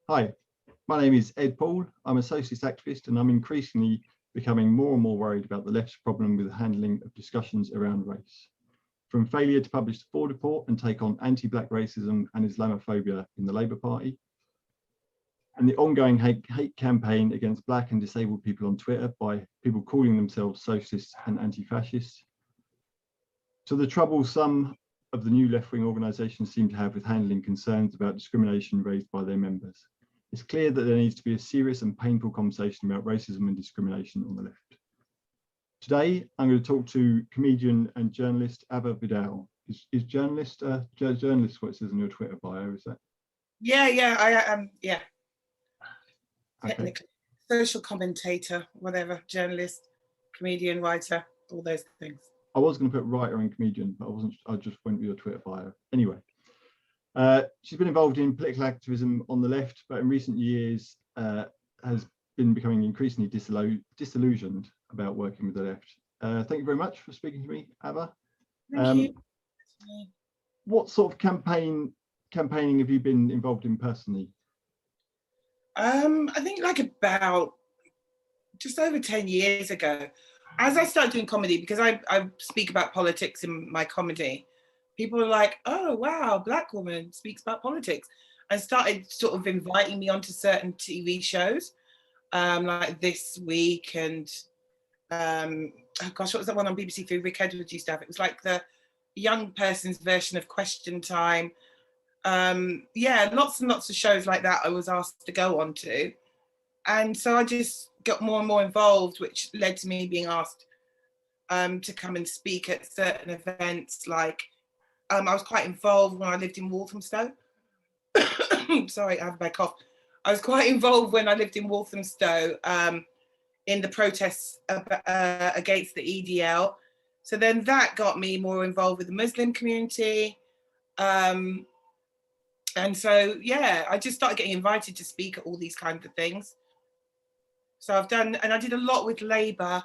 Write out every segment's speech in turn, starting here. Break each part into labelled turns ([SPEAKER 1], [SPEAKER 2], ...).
[SPEAKER 1] Hi, my name is Ed Poole. I'm a socialist activist and I'm increasingly becoming more and more worried about the left's problem with the handling of discussions around race. From failure to publish the Ford report and take on anti-black racism and Islamophobia in the Labour Party, and the ongoing hate campaign against black and disabled people on Twitter by people calling themselves socialists and anti-fascists, to the trouble some of the new left-wing organisations seem to have with handling concerns about discrimination raised by their members. It's clear that there needs to be a serious and painful conversation about racism and discrimination on the left. Today, I'm going to talk to comedian and journalist Ava Vidal. Is journalist journalist what it says in your Twitter bio? Is that?
[SPEAKER 2] Yeah, I am. Yeah,
[SPEAKER 1] Okay.
[SPEAKER 2] technically, social commentator, whatever, journalist, comedian, writer, all those things.
[SPEAKER 1] I was going to put writer and comedian, but I wasn't. I just went with your Twitter bio. Anyway, she's been involved in political activism on the left, but in recent years has been becoming increasingly disillusioned about working with the left. Thank you very much for speaking to me, Ava.
[SPEAKER 2] Thank you.
[SPEAKER 1] What sort of campaigning have you been involved in personally?
[SPEAKER 2] I think like about just over 10 years ago, as I started doing comedy, because I speak about politics in my comedy, people were like, oh, wow, Black woman speaks about politics. And started sort of inviting me onto certain TV shows, like This Week and, oh gosh, what was that one on BBC Three? Rick Edwards used to have. It was like the young person's version of Question Time. Yeah, lots and lots of shows like that I was asked to go on to. And so I just got more and more involved, which led to me being asked to come and speak at certain events. Like I was quite involved when I lived in Walthamstow. Sorry, I have a bad cough. I was quite involved when I lived in Walthamstow in the protests against the EDL. So then that got me more involved with the Muslim community. And so, yeah, I just started getting invited to speak at all these kinds of things. So I've done, and I did a lot with Labour.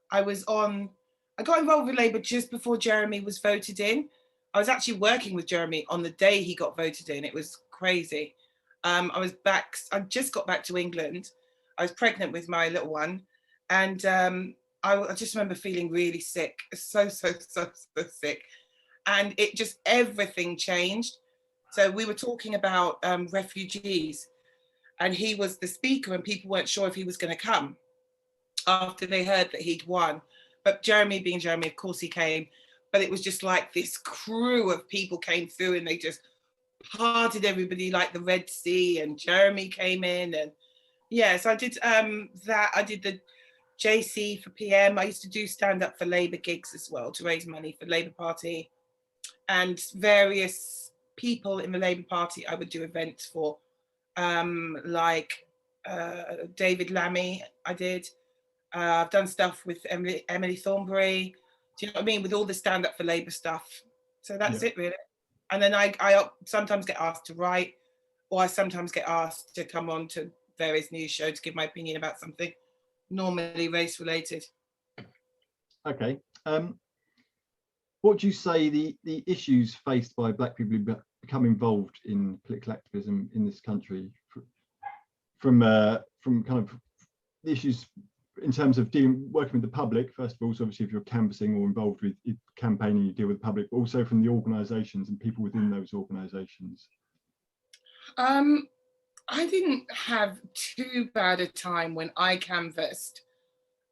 [SPEAKER 2] I got involved with Labour just before Jeremy was voted in. I was actually working with Jeremy on the day he got voted in. It was crazy. I just got back to England. I was pregnant with my little one. And I just remember feeling really sick, so sick. And everything changed. So we were talking about refugees, and he was the speaker and people weren't sure if he was going to come after they heard that he'd won. But Jeremy being Jeremy, of course he came. But it was just like this crew of people came through and they just parted everybody like the Red Sea, and Jeremy came in. And yeah, so I did that. I did the JC for PM. I used to do stand up for Labour gigs as well to raise money for Labour Party. And various people in the Labour Party I would do events for, like David Lammy I did. I've done stuff with Emily Thornberry. Do you know what I mean? With all the stand up for Labour stuff. So that's it really. And then I sometimes get asked to write, or I sometimes get asked to come on to various news shows to give my opinion about something, normally race related.
[SPEAKER 1] Okay. What do you say the issues faced by Black people who become involved in political activism in this country, from kind of the issues in terms of working with the public, first of all, so obviously if you're canvassing or involved with campaigning, you deal with the public, but also from the organisations and people within those organisations?
[SPEAKER 2] I didn't have too bad a time when I canvassed.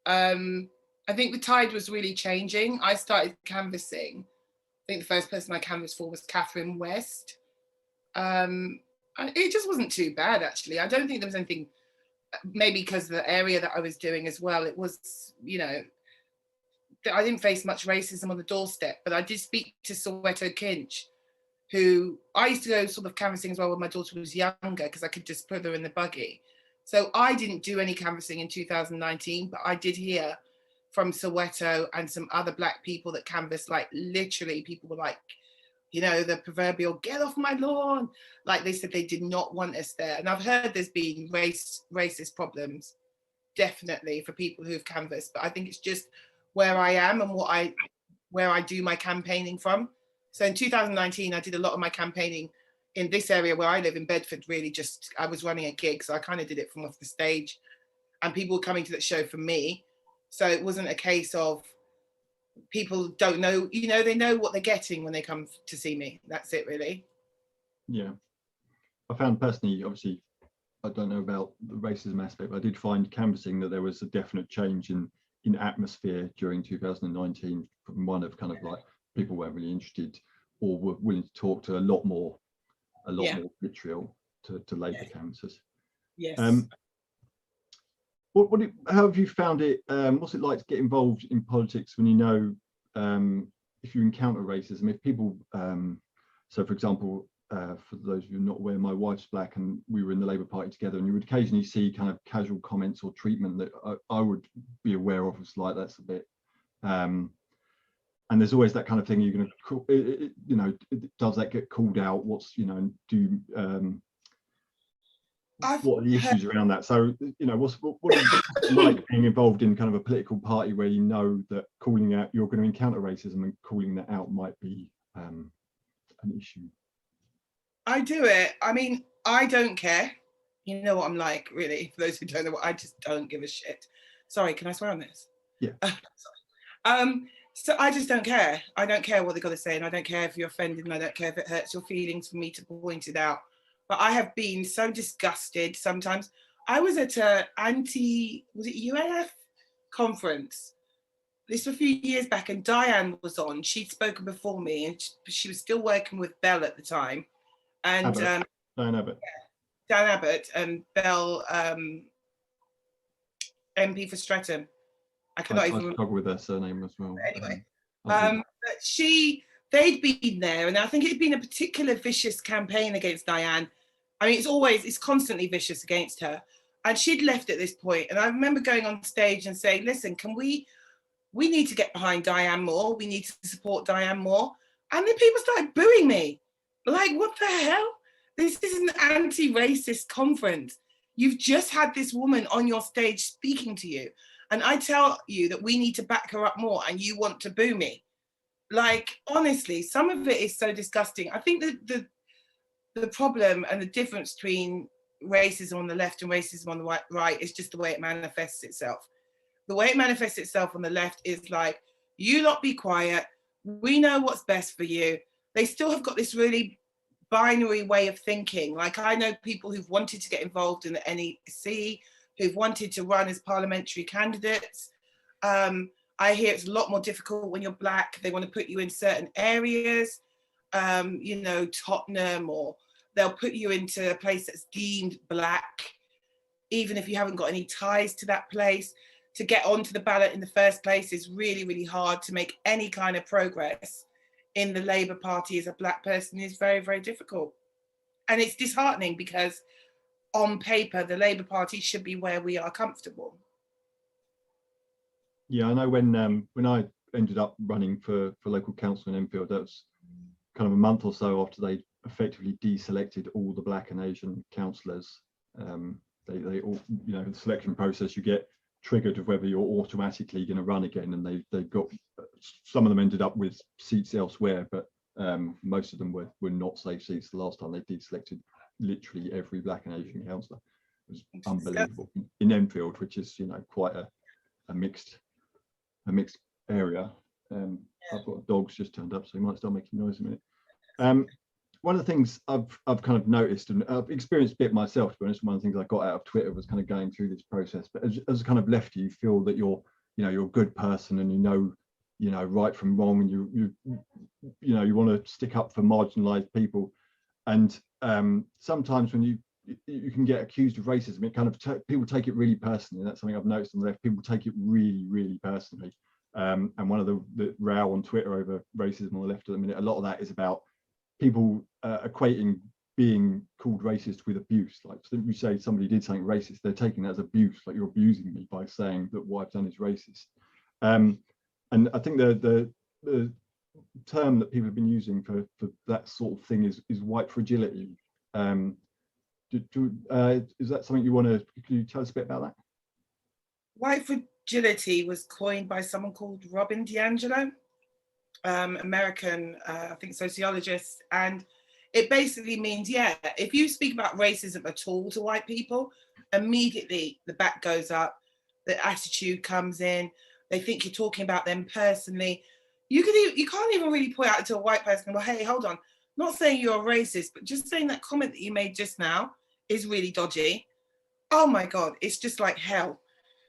[SPEAKER 2] I think the tide was really changing. I started canvassing. I think the first person I canvassed for was Catherine West. It just wasn't too bad, actually. I don't think there was anything, maybe because of the area that I was doing as well. It was, I didn't face much racism on the doorstep, but I did speak to Soweto Kinch, who I used to go sort of canvassing as well when my daughter was younger, because I could just put her in the buggy. So I didn't do any canvassing in 2019, but I did hear from Soweto and some other Black people that canvassed, like literally people were like, the proverbial get off my lawn. Like they said they did not want us there. And I've heard there's been racist problems, definitely, for people who've canvassed, but I think it's just where I am and where I do my campaigning from. So in 2019, I did a lot of my campaigning in this area where I live in Bedford, really just, I was running a gig, so I kind of did it from off the stage, and people were coming to that show from me. So it wasn't a case of people don't know, you know, they know what they're getting when they come to see me. That's it, really.
[SPEAKER 1] Yeah. I found personally, obviously, I don't know about the racism aspect, but I did find canvassing that there was a definite change in atmosphere during 2019 from one of kind of like people weren't really interested or were willing to talk to a lot more vitriol to Labour canvassers.
[SPEAKER 2] Yes.
[SPEAKER 1] How have you found it? What's it like to get involved in politics when you know if you encounter racism? If people, so for example, for those of you not aware, my wife's black and we were in the Labour Party together, and you would occasionally see kind of casual comments or treatment that I would be aware of as like, that's a bit, and there's always that kind of thing. You're going to, you know, does that get called out? What's, you know, and do what are the issues around that? So, you know, what is it like being involved in kind of a political party where you know that calling out, you're going to encounter racism, and calling that out might be an issue?
[SPEAKER 2] I do it. I mean, I don't care. You know what I'm like, really. For those who don't know, I just don't give a shit. Sorry, can I swear on this?
[SPEAKER 1] Yeah.
[SPEAKER 2] So I just don't care. I don't care what they've got to say, and I don't care if you're offended, and I don't care if it hurts your feelings for me to point it out. But I have been so disgusted sometimes. I was at a was it UNF conference? This was a few years back, and Diane was on. She'd spoken before me, and she was still working with Bell at the time. And
[SPEAKER 1] Diane Abbott.
[SPEAKER 2] Yeah, Dan Abbott and Bell, MP for Streatham. I
[SPEAKER 1] struggle with their surname as well.
[SPEAKER 2] Anyway, but they'd been there, and I think it'd been a particular vicious campaign against Diane. I mean, it's constantly vicious against her. And she'd left at this point. And I remember going on stage and saying, listen, we need to get behind Diane more. We need to support Diane more. And then people started booing me. Like, what the hell? This is an anti-racist conference. You've just had this woman on your stage speaking to you. And I tell you that we need to back her up more, and you want to boo me. Like, honestly, some of it is so disgusting. I think that the problem and the difference between racism on the left and racism on the right is just the way it manifests itself. The way it manifests itself on the left is like, you lot be quiet, we know what's best for you. They still have got this really binary way of thinking. Like, I know people who've wanted to get involved in the NEC, who've wanted to run as parliamentary candidates. I hear it's a lot more difficult when you're black. They want to put you in certain areas, you know, Tottenham, or they'll put you into a place that's deemed black, even if you haven't got any ties to that place. To get onto the ballot in the first place is really, really hard. To make any kind of progress in the Labour Party as a black person is very, very difficult. And it's disheartening because on paper, the Labour Party should be where we are comfortable.
[SPEAKER 1] Yeah, I know when I ended up running for local council in Enfield, that was kind of a month or so after they effectively deselected all the black and Asian councillors. They all, you know, the selection process, you get triggered of whether you're automatically going to run again, and they got, some of them ended up with seats elsewhere, but most of them were not safe seats the last time. They deselected literally every black and Asian councillor. It was unbelievable in Enfield, which is, you know, quite a mixed area. I've got dogs just turned up, so he might start making noise in a minute. One of the things I've kind of noticed, and I've experienced a bit myself, to be honest, one of the things I got out of Twitter was kind of going through this process. But as a kind of lefty, you feel that you're a good person, and you know right from wrong, and you know you want to stick up for marginalised people. And sometimes when you can get accused of racism, it kind of people take it really personally. That's something I've noticed on the left. People take it really, really personally. And one of the row on Twitter over racism on the left at the minute, a lot of that is about people equating being called racist with abuse. Like, so you say somebody did something racist, they're taking that as abuse, like you're abusing me by saying that what I've done is racist. And I think the term that people have been using for that sort of thing is white fragility. Is that something you want to, can you tell us a bit about that?
[SPEAKER 2] White fragility was coined by someone called Robin DiAngelo, American, I think, sociologist, and It basically means, yeah, if you speak about racism at all to white people, immediately the back goes up, the attitude comes in, they think you're talking about them personally. You can't even really point out to a white person, well, hey, hold on, not saying you're a racist, but just saying that comment that you made just now is really dodgy. Oh my God, it's just like hell.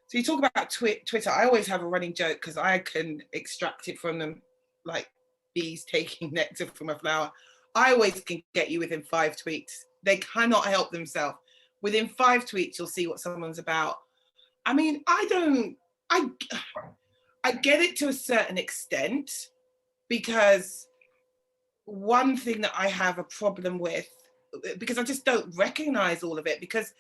[SPEAKER 2] So you talk about Twitter. I always have a running joke because I can extract it from them like bees taking nectar from a flower. I always can get you within 5 tweets. They cannot help themselves. Within 5 tweets, you'll see what someone's about. I mean, I get it to a certain extent, because one thing that I have a problem with, because I just don't recognize all of it, because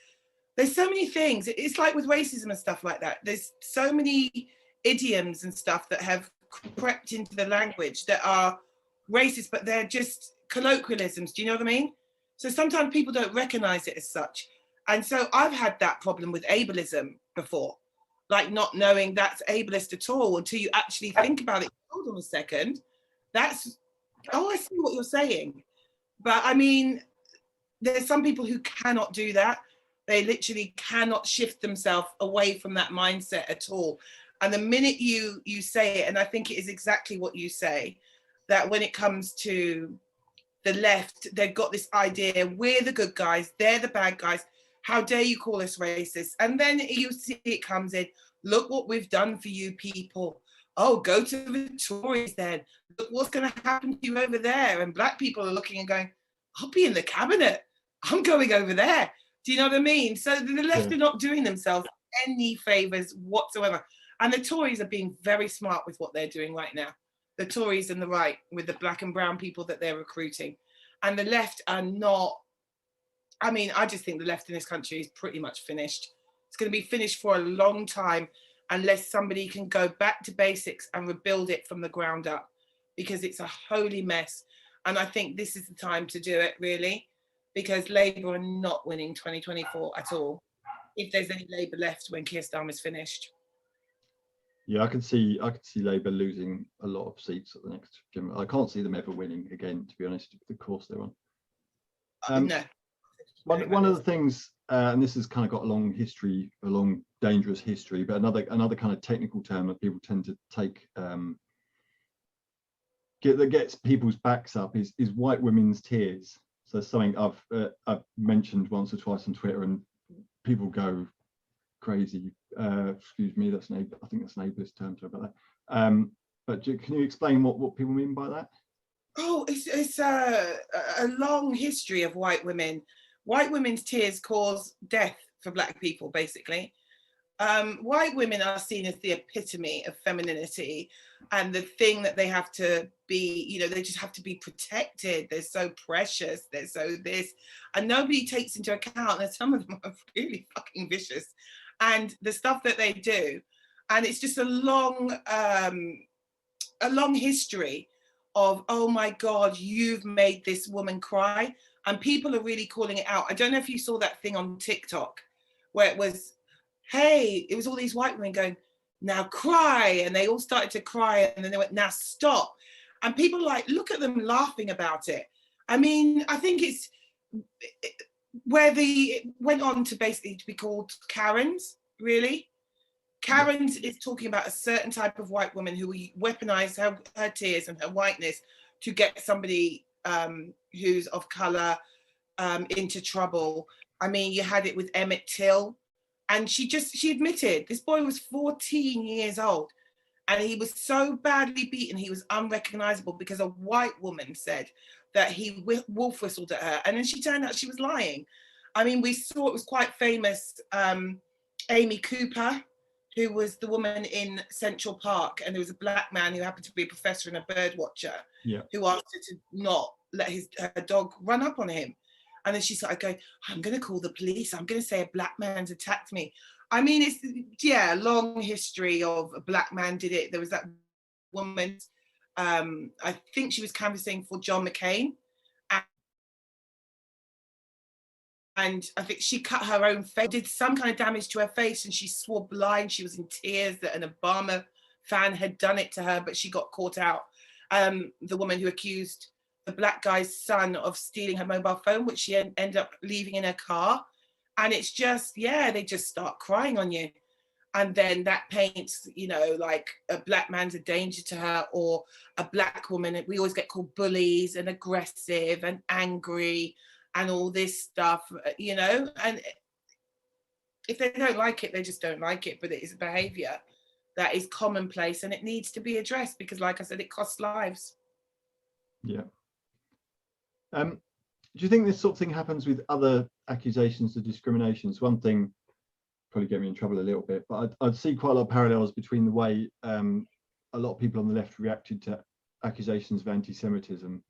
[SPEAKER 2] there's so many things. It's like with racism and stuff like that. There's so many idioms and stuff that have crept into the language that are racist, but they're just colloquialisms. Do you know what I mean? So sometimes people don't recognize it as such. And so I've had that problem with ableism before, like not knowing that's ableist at all until you actually think about it. Hold on a second. That's, oh, I see what you're saying. But I mean, there's some people who cannot do that. They literally cannot shift themselves away from that mindset at all. And the minute you say it, and I think it is exactly what you say, that when it comes to the left, they've got this idea, we're the good guys, they're the bad guys. How dare you call us racist? And then you see it comes in, look what we've done for you people. Oh, go to the Tories then. Look what's going to happen to you over there. And black people are looking and going, I'll be in the cabinet. I'm going over there. Do you know what I mean? So the left are not doing themselves any favours whatsoever. And the Tories are being very smart with what they're doing right now. The Tories and the right, with the black and brown people that they're recruiting. And the left are not, I mean, I just think the left in this country is pretty much finished. It's going to be finished for a long time unless somebody can go back to basics and rebuild it from the ground up, because it's a holy mess. And I think this is the time to do it, really, because Labour are not winning 2024 at all, if there's any Labour left when Keir Starmer's finished.
[SPEAKER 1] Yeah, I can see Labour losing a lot of seats at the next general. I can't see them ever winning again, to be honest, the course they're on.
[SPEAKER 2] No.
[SPEAKER 1] One of the things, and this has kind of got a long history, a long dangerous history, but another kind of technical term that people tend to take that gets people's backs up is white women's tears. So something I've mentioned once or twice on Twitter, and people go crazy. Excuse me, I think that's an ableist term. Sorry about that. But can you explain what people mean by that?
[SPEAKER 2] Oh, it's a long history of white women. White women's tears cause death for black people, basically. White women are seen as the epitome of femininity, and the thing that they have to be, you know, they just have to be protected. They're so precious, they're so this, and nobody takes into account that some of them are really fucking vicious, and the stuff that they do. And it's just a long history of, oh my God, you've made this woman cry. And people are really calling it out. I don't know if you saw that thing on TikTok where it was, hey, it was all these white women going, now cry. And they all started to cry. And then they went, now stop. And people like, look at them laughing about it. I mean, I think it's where it went on to basically to be called Karens, really. Karens is talking about a certain type of white woman who weaponize her tears and her whiteness to get somebody who's of color into trouble. I mean, you had it with Emmett Till, and she admitted this boy was 14 years old and he was so badly beaten he was unrecognizable because a white woman said that he wolf whistled at her, and then she turned out she was lying. I mean, we saw it was quite famous. Amy Cooper, who was the woman in Central Park, and there was a black man who happened to be a professor and a bird watcher, who asked her to not let her dog run up on him. And then she started going, I'm going to call the police. I'm going to say a black man's attacked me. I mean, it's, a long history of a black man did it. There was that woman, I think she was canvassing for John McCain. And I think she cut her own face, did some kind of damage to her face, and she swore blind. She was in tears that an Obama fan had done it to her, but she got caught out. The woman who accused the black guy's son of stealing her mobile phone, which she ended up leaving in her car. And it's just, yeah, they just start crying on you. And then that paints, you know, like a black man's a danger to her, or a black woman. We always get called bullies and aggressive and angry and all this stuff, you know. And if they don't like it, they just don't like it. But it is a behavior that is commonplace, and it needs to be addressed because, like I said, it costs lives.
[SPEAKER 1] Yeah. Do you think this sort of thing happens with other accusations of discriminations? One thing probably get me in trouble a little bit, but I'd see quite a lot of parallels between the way a lot of people on the left reacted to accusations of anti-Semitism,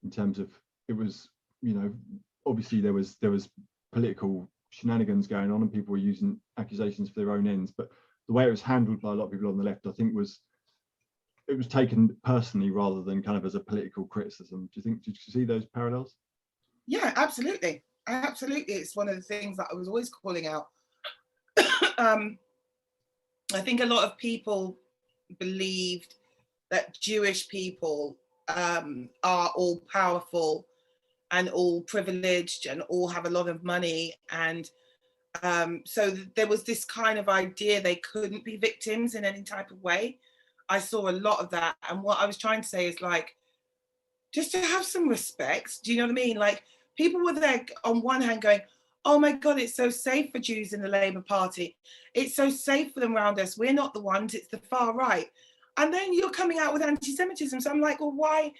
[SPEAKER 1] in terms of, it was, you know, obviously there was political shenanigans going on and people were using accusations for their own ends, but the way it was handled by a lot of people on the left, I think it was taken personally rather than kind of as a political criticism. Did you see those parallels?
[SPEAKER 2] Yeah, absolutely. Absolutely. It's one of the things that I was always calling out. I think a lot of people believed that Jewish people are all powerful and all privileged and all have a lot of money. And so there was this kind of idea they couldn't be victims in any type of way. I saw a lot of that. And what I was trying to say is, like, just to have some respect. Do you know what I mean? Like, people were there on one hand going, oh my God, it's so safe for Jews in the Labour Party. It's so safe for them around us. We're not the ones, it's the far right. And then you're coming out with anti-Semitism. So I'm like, well, why?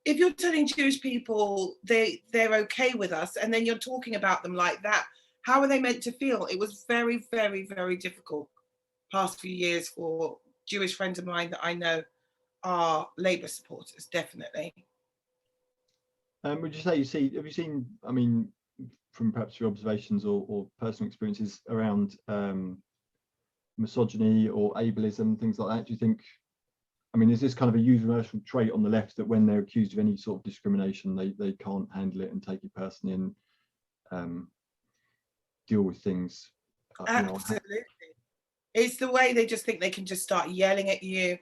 [SPEAKER 2] If you're telling Jewish people they're okay with us, and then you're talking about them like that, how are they meant to feel? It was very, very, very difficult past few years for Jewish friends of mine that I know are Labour supporters, definitely.
[SPEAKER 1] Would you say have you seen, I mean, from perhaps your observations or personal experiences around misogyny or ableism, things like that? Do you think, I mean, is this kind of a universal trait on the left that when they're accused of any sort of discrimination, they can't handle it and take it personally and deal with things?
[SPEAKER 2] Absolutely. It's the way they just think they can just start yelling at you,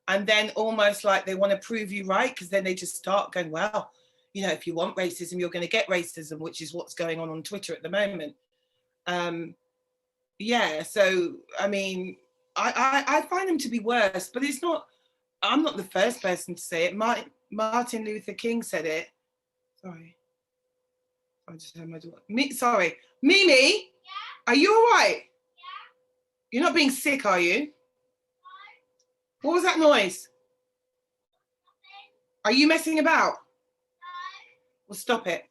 [SPEAKER 2] and then almost like they want to prove you right, because then they just start going, well, you know, if you want racism, you're going to get racism, which is what's going on Twitter at the moment. Yeah, so I mean, I find them to be worse, but it's not, I'm not the first person to say it. Martin Luther King said it. Sorry. I just heard my daughter. Sorry. Mimi, yeah? Are you all right? Yeah. You're not being sick, are you? No. What was that noise? Nothing. Are you messing about? No. Well, stop it.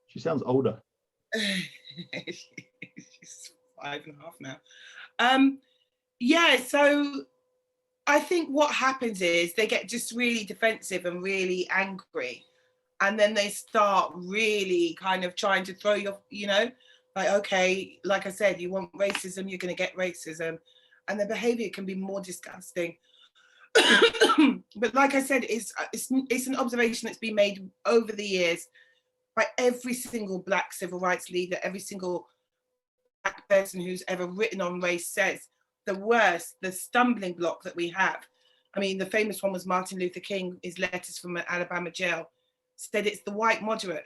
[SPEAKER 1] She sounds older.
[SPEAKER 2] She's 5.5 now. Yeah, so I think what happens is they get just really defensive and really angry, and then they start really kind of trying to throw your, you know, like, okay, like I said, you want racism, you're going to get racism, and the behavior can be more disgusting. But like I said, it's an observation that's been made over the years by every single Black civil rights leader, every single Black person who's ever written on race says the worst, the stumbling block that we have. I mean, the famous one was Martin Luther King, his letters from an Alabama jail, said it's the white moderate.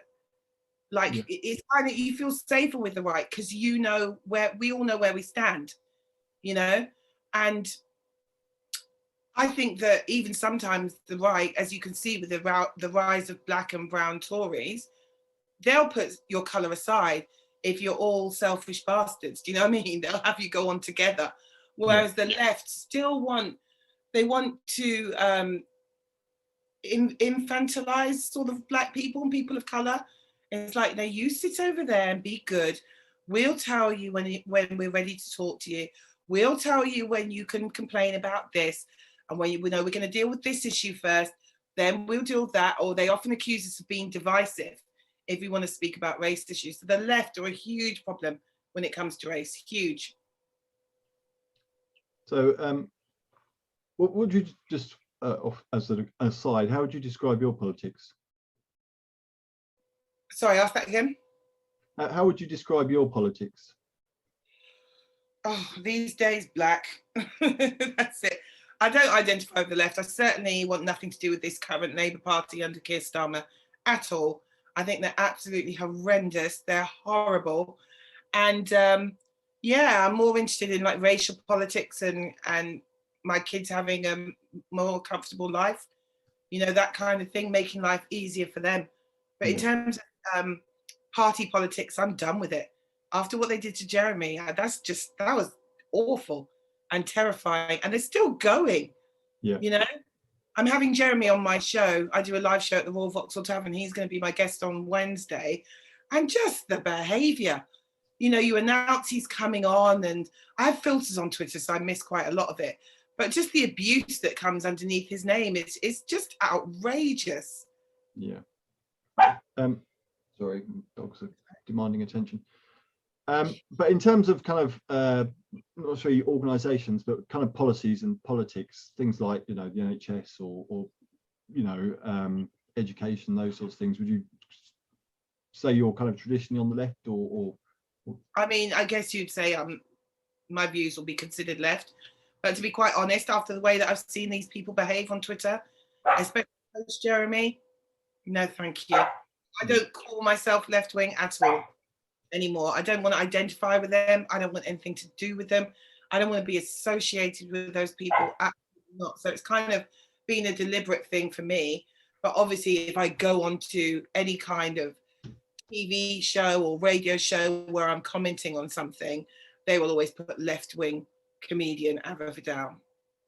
[SPEAKER 2] Like, yeah. It's kind of, you feel safer with the right because you know where, we all know where we stand, you know? And I think that even sometimes the right, as you can see with the rise of Black and brown Tories, they'll put your colour aside if you're all selfish bastards. Do you know what I mean? They'll have you go on together. Whereas the left still want to infantilize sort of Black people and people of colour. It's like, no, you sit over there and be good. We'll tell you when we're ready to talk to you. We'll tell you when you can complain about this. And when we know we're going to deal with this issue first, then we'll deal with that. Or they often accuse us of being divisive if we want to speak about race issues. So the left are a huge problem when it comes to race, huge.
[SPEAKER 1] So what would you just, as an aside, how would you describe your politics?
[SPEAKER 2] Sorry, ask that again.
[SPEAKER 1] How would you describe your politics?
[SPEAKER 2] Oh, these days, Black. That's it. I don't identify with the left. I certainly want nothing to do with this current Labour Party under Keir Starmer at all. I think they're absolutely horrendous. They're horrible. And yeah, I'm more interested in like racial politics and my kids having a more comfortable life, you know, that kind of thing, making life easier for them. But in terms of party politics, I'm done with it. After what they did to Jeremy, that was awful and terrifying. And they're still going, you know. I'm having Jeremy on my show. I do a live show at the Royal Vauxhall Tavern. He's going to be my guest on Wednesday. And just the behaviour. You know, you announce he's coming on, and I have filters on Twitter, so I miss quite a lot of it. But just the abuse that comes underneath his name, it's just outrageous.
[SPEAKER 1] Yeah. Sorry, dogs are demanding attention. But in terms of kind of, not necessarily organisations, but kind of policies and politics, things like, you know, the NHS or you know, education, those sorts of things, would you say you're kind of traditionally on the left or?
[SPEAKER 2] I mean, I guess you'd say my views will be considered left. But to be quite honest, after the way that I've seen these people behave on Twitter, especially Coach Jeremy, no, thank you. I don't call myself left-wing at all anymore. I don't want to identify with them. I don't want anything to do with them. I don't want to be associated with those people. Absolutely not. So it's kind of been a deliberate thing for me. But obviously, if I go on to any kind of TV show or radio show where I'm commenting on something, they will always put left-wing comedian Ava Vidal.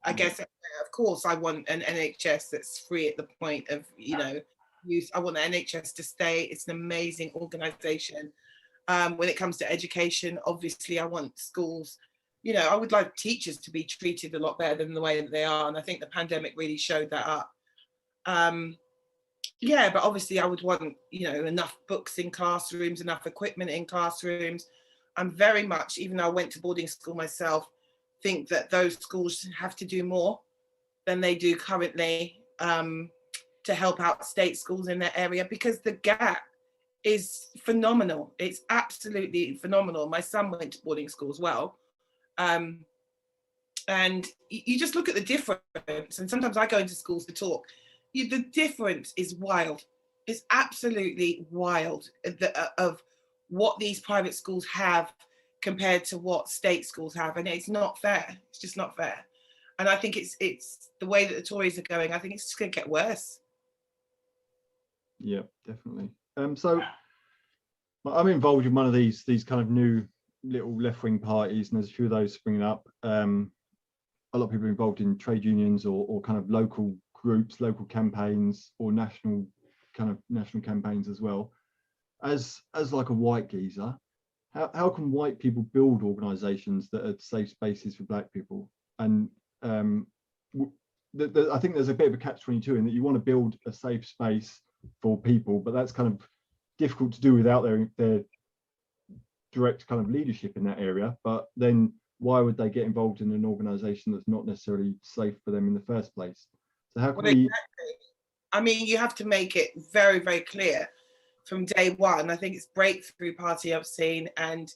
[SPEAKER 2] I guess, of course, I want an NHS that's free at the point of, you know, use. I want the NHS to stay. It's an amazing organisation. When it comes to education, obviously, I want schools, you know, I would like teachers to be treated a lot better than the way that they are. And I think the pandemic really showed that up. Yeah, but obviously I would want, you know, enough books in classrooms, enough equipment in classrooms. I'm very much, even though I went to boarding school myself, think that those schools have to do more than they do currently to help out state schools in their area, because the gap is phenomenal. It's absolutely phenomenal. My son went to boarding school as well. And you just look at the difference. And sometimes I go into schools to talk. The difference is wild. It's absolutely wild of what these private schools have compared to what state schools have. And it's not fair. It's just not fair. And I think it's the way that the Tories are going, I think it's just going to get worse.
[SPEAKER 1] Yeah, definitely. So I'm involved in one of these kind of new little left-wing parties, and there's a few of those springing up. A lot of people are involved in trade unions or kind of local groups, local campaigns, or national campaigns as well. As like a white geezer, how can white people build organisations that are safe spaces for Black people? And I think there's a bit of a catch-22 in that you want to build a safe space for people, but that's kind of difficult to do without their direct kind of leadership in that area. But then why would they get involved in an organisation that's not necessarily safe for them in the first place? So how can we?
[SPEAKER 2] Exactly. I mean, you have to make it very, very clear from day one. I think it's Breakthrough Party I've seen, and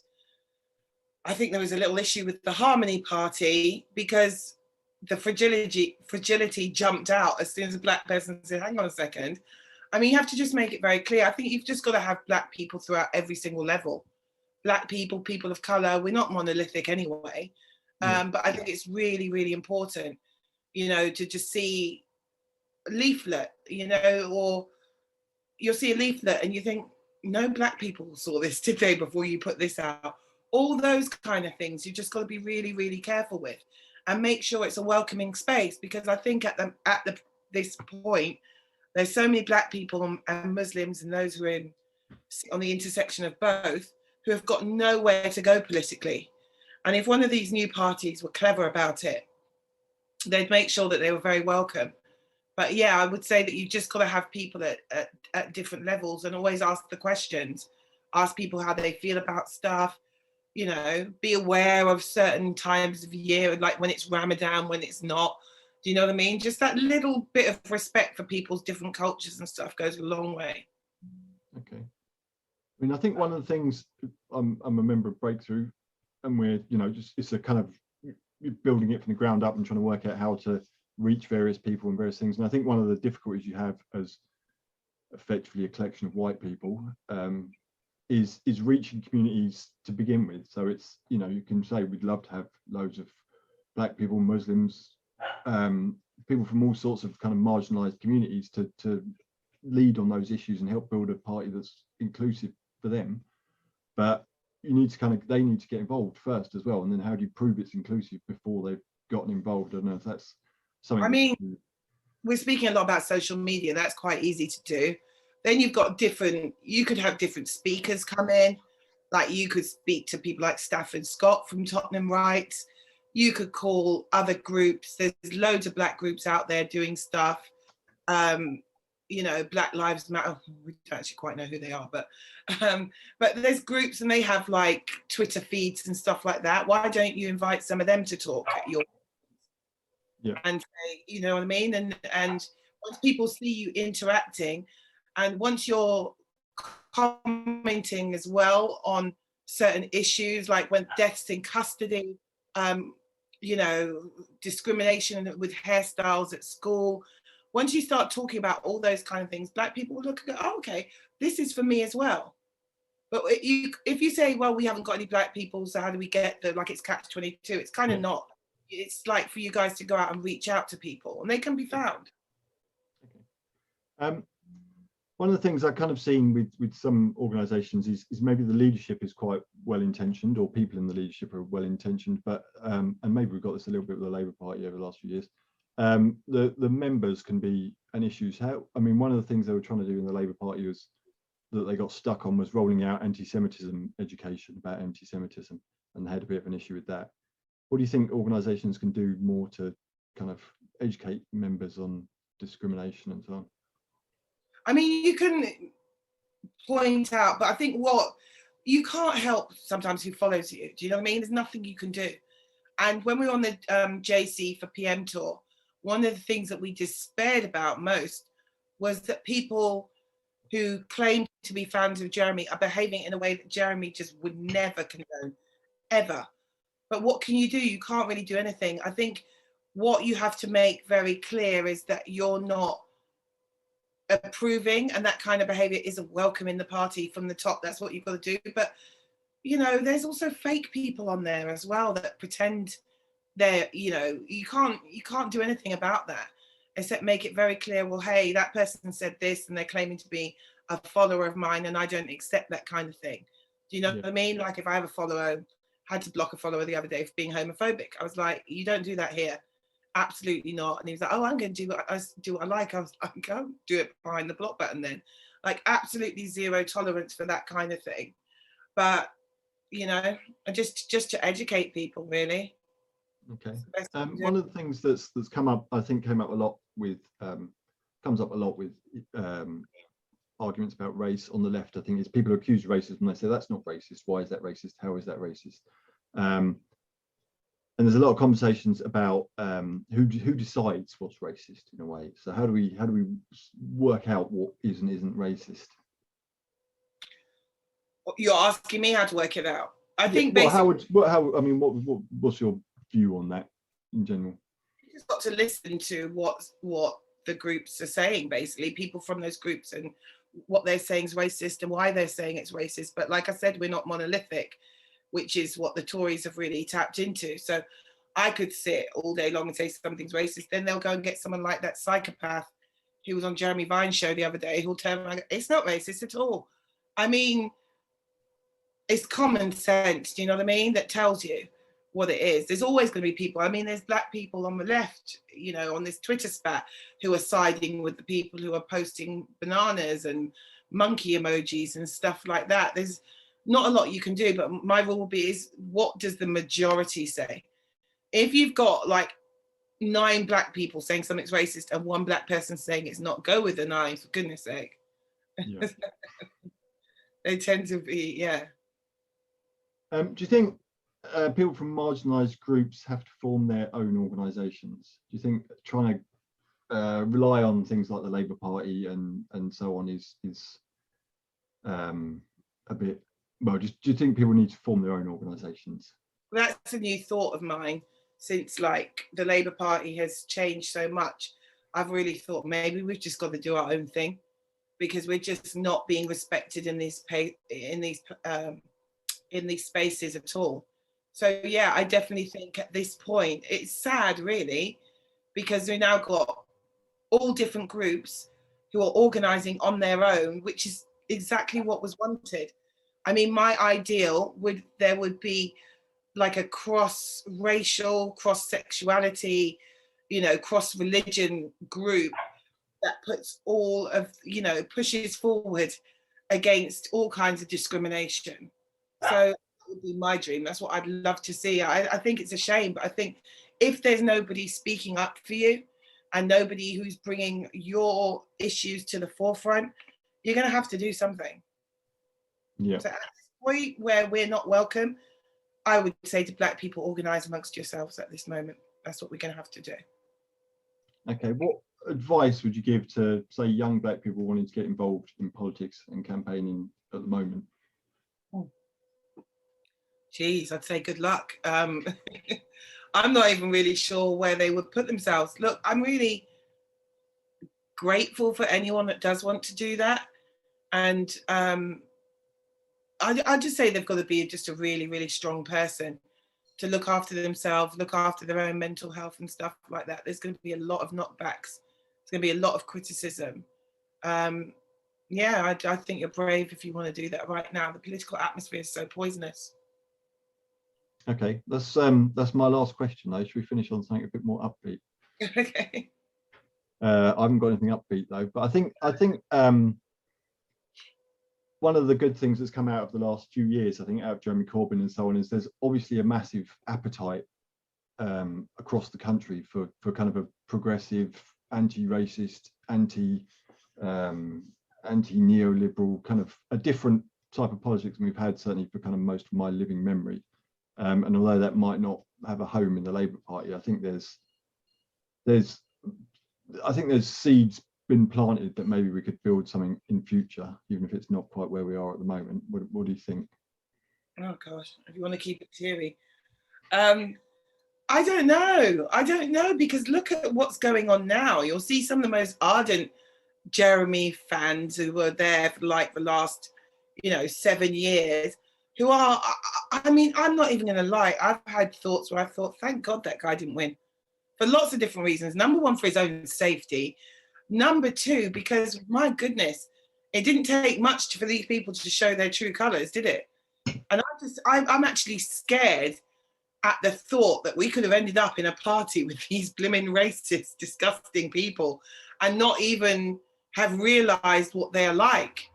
[SPEAKER 2] I think there was a little issue with the Harmony Party because the fragility jumped out as soon as a Black person said, hang on a second. I mean, you have to just make it very clear. I think you've just got to have Black people throughout every single level. Black people, people of colour, we're not monolithic anyway. But I think it's really, really important, you know, to just see a leaflet, you know, or you'll see a leaflet and you think, no Black people saw this today before you put this out. All those kind of things you've just got to be really, really careful with and make sure it's a welcoming space, because I think at this point, there's so many Black people and Muslims and those who are on the intersection of both who have got nowhere to go politically. And if one of these new parties were clever about it, they'd make sure that they were very welcome. But yeah, I would say that you just got to have people at different levels and always ask the questions. Ask people how they feel about stuff. You know, be aware of certain times of year, like when it's Ramadan, when it's not. Do you know what I mean? Just that little bit of respect for people's different cultures and stuff goes a long way.
[SPEAKER 1] Okay. I mean, I think one of the things, I'm a member of Breakthrough, and we're, you know, just it's a kind of building it from the ground up and trying to work out how to reach various people and various things. And I think one of the difficulties you have as effectively a collection of white people is reaching communities to begin with. So it's, you know, you can say we'd love to have loads of Black people, Muslims, people from all sorts of kind of marginalized communities to lead on those issues and help build a party that's inclusive for them. But you need to they need to get involved first as well. And then how do you prove it's inclusive before they've gotten involved? I don't know if that's something.
[SPEAKER 2] I mean, we're speaking a lot about social media. That's quite easy to do. Then you've got you could have different speakers come in. Like you could speak to people like Stafford Scott from Tottenham Rights. You could call other groups. There's loads of Black groups out there doing stuff. You know, Black Lives Matter. We don't actually quite know who they are, but there's groups and they have like Twitter feeds and stuff like that. Why don't you invite some of them to talk at your and say, you know what I mean? And once people see you interacting, and once you're commenting as well on certain issues, like when deaths in custody, you know, discrimination with hairstyles at school. Once you start talking about all those kind of things, Black people will look and go, oh, okay, this is for me as well. But if you say, well, we haven't got any Black people, so how do we get the, like it's catch-22, it's kind of not. It's like for you guys to go out and reach out to people and they can be found.
[SPEAKER 1] Okay. One of the things I've kind of seen with some organizations is maybe the leadership is quite well-intentioned, or people in the leadership are well-intentioned, but and maybe we've got this a little bit with the Labour Party over the last few years. The members can be an issue. I mean, one of the things they were trying to do in the Labour Party was that they got stuck on was rolling out anti-Semitism education about anti-Semitism, and they had a bit of an issue with that. What do you think organisations can do more to kind of educate members on discrimination and so on?
[SPEAKER 2] I mean, you can point out, but I think you can't help sometimes who follows you. Do you know what I mean? There's nothing you can do. And when we were on the JC for PM tour, one of the things that we despaired about most was that people who claim to be fans of Jeremy are behaving in a way that Jeremy just would never condone, ever. But what can you do? You can't really do anything. I think what you have to make very clear is that you're not approving, and that kind of behavior isn't welcome in the party from the top. That's what you've got to do. But you know, there's also fake people on there as well that pretend they're, you know, you can't do anything about that except make it very clear, well, hey, that person said this and they're claiming to be a follower of mine and I don't accept that kind of thing. Do you know what I mean? Like if I have a follower, had to block a follower the other day for being homophobic. I was like, you don't do that here. Absolutely not. And he was like, oh, I'm going to do what I like. I was like, go do it behind the block button then. Like absolutely zero tolerance for that kind of thing. But, you know, just to educate people, really.
[SPEAKER 1] Okay. One of the things that's come up, I think comes up a lot with arguments about race on the left, I think, is people accuse racism and they say that's not racist. Why is that racist? How is that racist? And there's a lot of conversations about who decides what's racist in a way. So how do we work out what is and isn't racist?
[SPEAKER 2] You're asking me how to work it out. I think
[SPEAKER 1] what's your view on that in general?
[SPEAKER 2] You just got to listen to what the groups are saying, basically, people from those groups, and what they're saying is racist and why they're saying it's racist. But like I said, we're not monolithic, which is what the Tories have really tapped into. So I could sit all day long and say something's racist, then they'll go and get someone like that psychopath who was on Jeremy Vine's show the other day, who'll turn around and go, it's not racist at all. I mean, it's common sense, do you know what I mean? That tells you what it is. There's always going to be people. I mean, there's Black people on the left, you know, on this Twitter spat who are siding with the people who are posting bananas and monkey emojis and stuff like that. There's not a lot you can do, but my rule will be is, what does the majority say? If you've got like 9 Black people saying something's racist and 1 Black person saying it's not, go with the 9, for goodness sake. Yeah. They tend to be, yeah.
[SPEAKER 1] Do you think people from marginalised groups have to form their own organisations? Do you think trying to rely on things like the Labour Party and so on is a bit, well, do you think people need to form their own organisations?
[SPEAKER 2] That's a new thought of mine. since like the Labour Party has changed so much, I've really thought maybe we've just got to do our own thing, because we're just not being respected in these spaces at all. So yeah, I definitely think at this point it's sad, really, because we now got all different groups who are organising on their own, which is exactly what was wanted. I mean, my ideal would be like a cross-racial, cross-sexuality, cross-religion group that puts all of, pushes forward against all kinds of discrimination. So that would be my dream. That's what I'd love to see. I think it's a shame, but I think if there's nobody speaking up for you and nobody who's bringing your issues to the forefront, you're going to have to do something.
[SPEAKER 1] Yeah.
[SPEAKER 2] So at this point where we're not welcome, I would say to Black people, organise amongst yourselves at this moment. That's what we're going to have to do.
[SPEAKER 1] Okay, what advice would you give to, say, young Black people wanting to get involved in politics and campaigning at the moment?
[SPEAKER 2] Geez, I'd say good luck. I'm not even really sure where they would put themselves. Look, I'm really grateful for anyone that does want to do that. And I'd just say they've got to be just a really, really strong person to look after themselves, look after their own mental health and stuff like that. There's going to be a lot of knockbacks. There's going to be a lot of criticism. Yeah, I think you're brave if you want to do that right now. The political atmosphere is so poisonous.
[SPEAKER 1] Okay, that's my last question though. Should we finish on something a bit more upbeat?
[SPEAKER 2] Okay.
[SPEAKER 1] I haven't got anything upbeat though, but I think one of the good things that's come out of the last few years, I think, out of Jeremy Corbyn and so on, is there's obviously a massive appetite across the country for kind of a progressive, anti-racist, anti-neoliberal, kind of a different type of politics than we've had certainly for kind of most of my living memory. And although that might not have a home in the Labour Party, I think there's seeds been planted that maybe we could build something in future, even if it's not quite where we are at the moment. What do you think?
[SPEAKER 2] Oh gosh, if you want to keep it teary. I don't know, because look at what's going on now. You'll see some of the most ardent Jeremy fans who were there for like the last 7 years, who are, I mean, I'm not even going to lie, I've had thoughts where I thought, thank God that guy didn't win, for lots of different reasons. Number one, for his own safety. Number two, because my goodness, it didn't take much for these people to show their true colours, did it? And I'm actually scared at the thought that we could have ended up in a party with these blimmin' racist, disgusting people and not even have realised what they're like.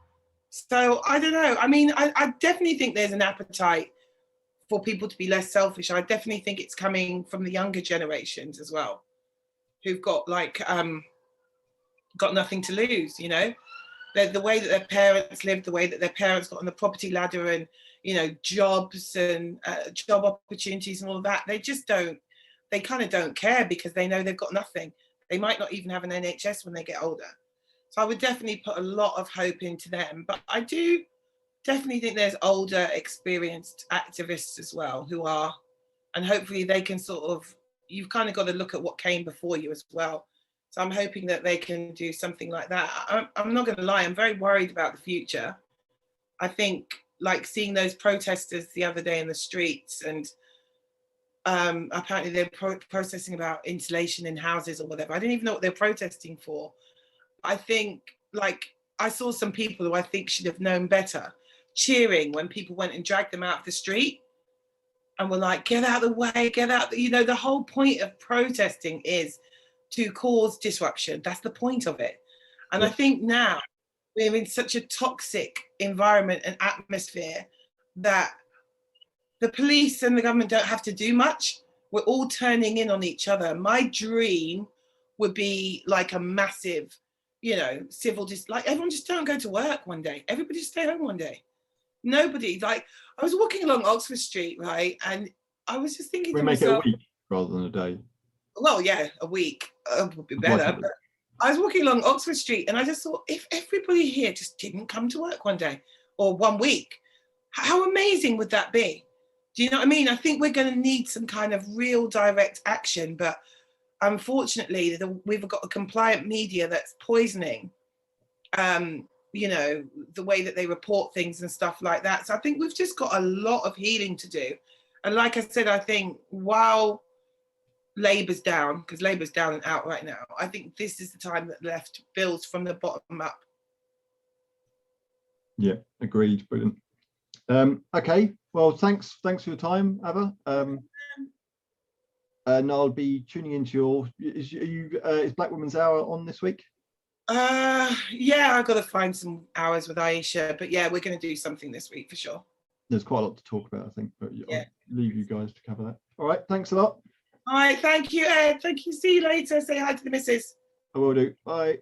[SPEAKER 2] So I don't know. I mean, I definitely think there's an appetite for people to be less selfish. I definitely think it's coming from the younger generations as well, who've got got nothing to lose, the way that their parents lived, the way that their parents got on the property ladder and, jobs and job opportunities and all of that. They kind of don't care because they know they've got nothing. They might not even have an NHS when they get older. So I would definitely put a lot of hope into them. But I do definitely think there's older, experienced activists as well who are, and hopefully they can you've kind of got to look at what came before you as well. So I'm hoping that they can do something like that. I'm not going to lie, I'm very worried about the future. I think like seeing those protesters the other day in the streets, and apparently they're protesting about insulation in houses or whatever. I didn't even know what they're protesting for. I think I saw some people who I think should have known better cheering when people went and dragged them out of the street and were like, get out of the way, get out. The whole point of protesting is to cause disruption. That's the point of it. And I think now we're in such a toxic environment and atmosphere that the police and the government don't have to do much. We're all turning in on each other. My dream would be like a massive, civil, everyone just don't go to work one day. Everybody just stay home one day. Nobody, I was walking along Oxford Street, right? And I was just thinking to myself,
[SPEAKER 1] make it a week rather than a day.
[SPEAKER 2] Well, yeah, a week would be better. But I was walking along Oxford Street and I just thought, if everybody here just didn't come to work one day or 1 week, how amazing would that be? Do you know what I mean? I think we're going to need some kind of real direct action, but unfortunately, we've got a compliant media that's poisoning, you know, the way that they report things and stuff like that. So I think we've just got a lot of healing to do. And like I said, I think while Labour's down, because Labour's down and out right now, I think this is the time that left builds from the bottom up.
[SPEAKER 1] Yeah, agreed. Brilliant. Okay, well, thanks for your time, Ava. And I'll be tuning into your. Is Black Women's Hour on this week?
[SPEAKER 2] Yeah, I've got to find some hours with Aisha, but yeah, we're going to do something this week for sure.
[SPEAKER 1] There's quite a lot to talk about, I think, but
[SPEAKER 2] Yeah.
[SPEAKER 1] I'll leave you guys to cover that. All right, thanks a lot.
[SPEAKER 2] All right, thank you, Ed. Thank you. See you later. Say hi to the missus.
[SPEAKER 1] I will do. Bye.